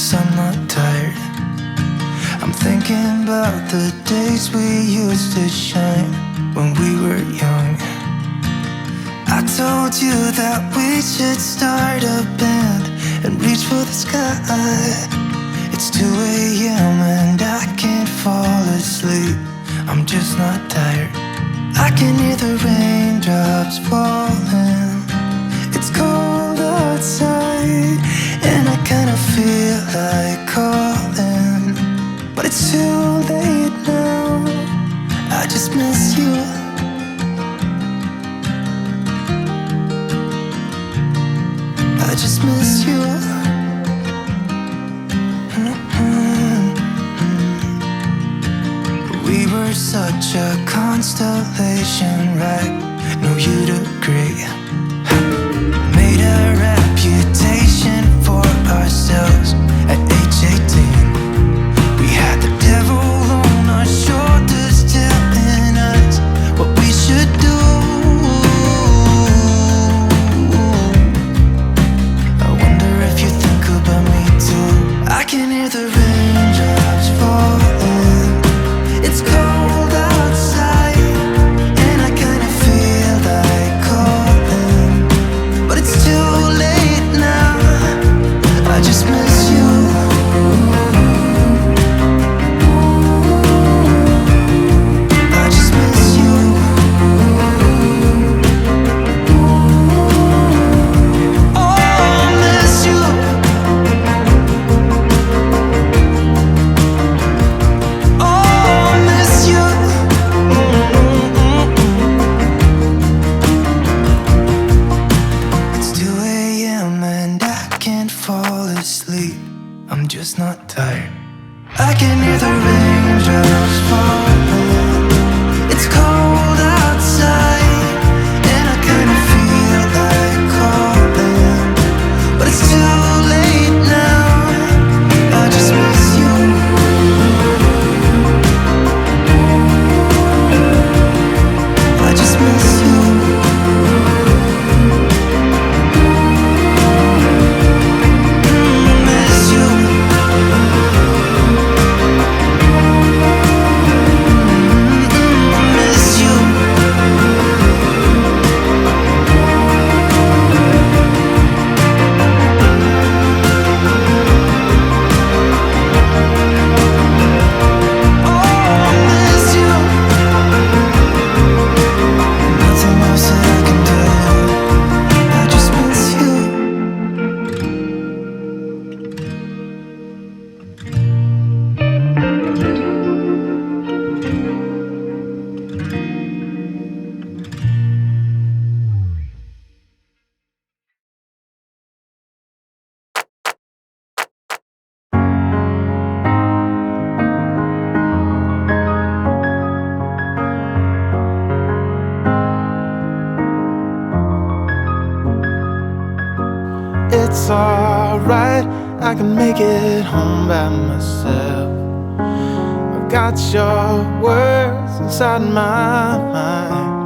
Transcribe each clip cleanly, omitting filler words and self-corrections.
'cause I'm not tired. I'm thinking about the days we used to shine when we were young. I told you that we should start a band and reach for the sky. It's 2 a.m. and I can't fall asleep. I'm just not tired. I can hear the raindrops falling. It's cold outside and I kinda feel like calling, but it's too late now. I just miss you. I just miss you. We were such a constellation, right? No, you'd agree. Made a reputation for ourselves at age 18. We had the devil on our shoulders telling us what we should do. I wonder if you think about me too. I can hear the raindrops falling. It's cold outside and I kinda feel like calling, but it's too late now. I just miss you. I just miss you. Oh, I miss you. Oh, I miss you. It's 2 a.m. and I can't fall asleep. I'm just not tired. I can hear the raindrops falling. It's cold outside and I kinda feel like calling, but it's too late now. I just miss you. I just miss you. Miss you. Miss you. Oh, miss you. Nothing else that I can do. I just miss you. It's alright, I can make it home by myself. I've got your words inside my mind.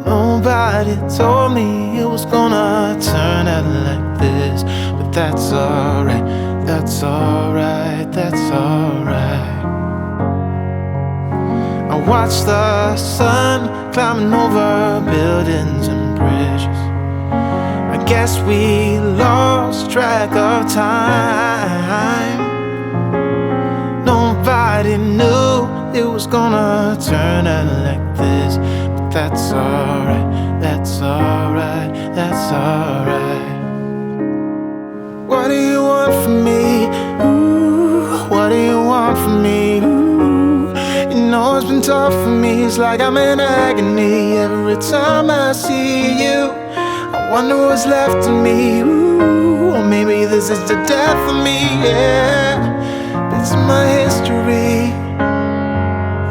Nobody told me it was gonna turn out like this, but that's alright, that's alright, that's alright. I watch the sun climbing over buildings and bridges. I guess we lost track of time. Nobody knew it was gonna turn out like this, but that's alright, that's alright, that's alright. What do you want from me? Ooh, what do you want from me? Ooh, you know it's been tough for me. It's like I'm in agony every time I see you. I wonder what's left of me. Ooh, or maybe this is the death of me. Yeah, it's my history.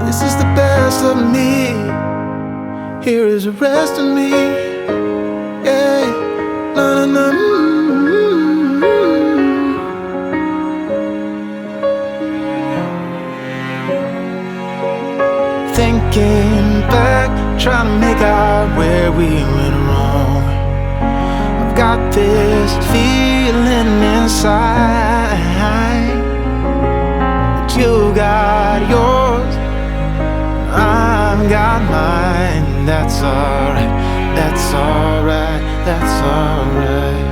This is the best of me. Here is the rest of me. Yeah, na na na. Thinking back, trying to make out where we went wrong. I've got got this feeling inside, but you got yours, I've got mine. That's alright, that's alright, that's alright.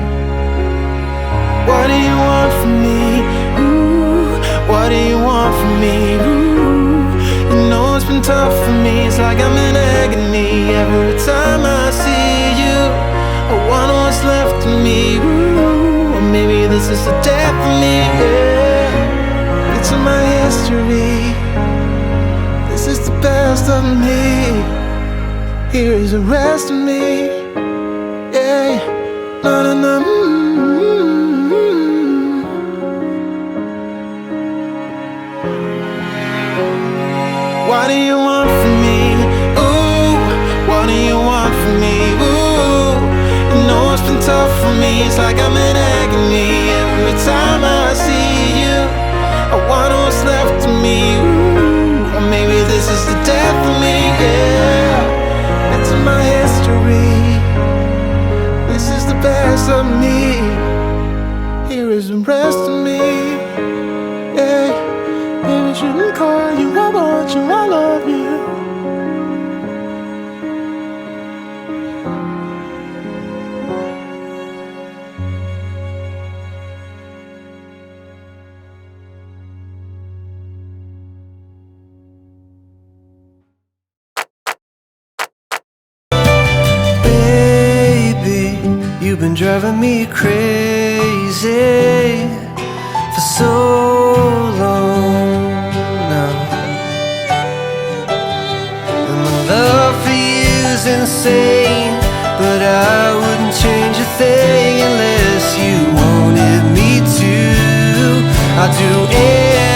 What do you want from me? Ooh, what do you want from me? Ooh, you know it's been tough for me. It's like I'm in agony every time I see you. I wonder what's left of me. Ooh, or maybe this is the death of me. Yeah, it's in my history. This is the best of me. Here is the rest of me. Yeah, na na na. What do you want from me? Ooh, what do you want from me? Ooh, you know it's been tough for me. It's like I'm in agony every time I see you. I wonder what's left of me. Ooh, or maybe this is the death of me. Yeah, it's in my history. This is the best of me. Here is the rest of me. Yeah, maybe I shouldn't call you. I want you. I love you. You've been driving me crazy for so long now, and my love for you's insane, but I wouldn't change a thing unless you wanted me to. I'd do anything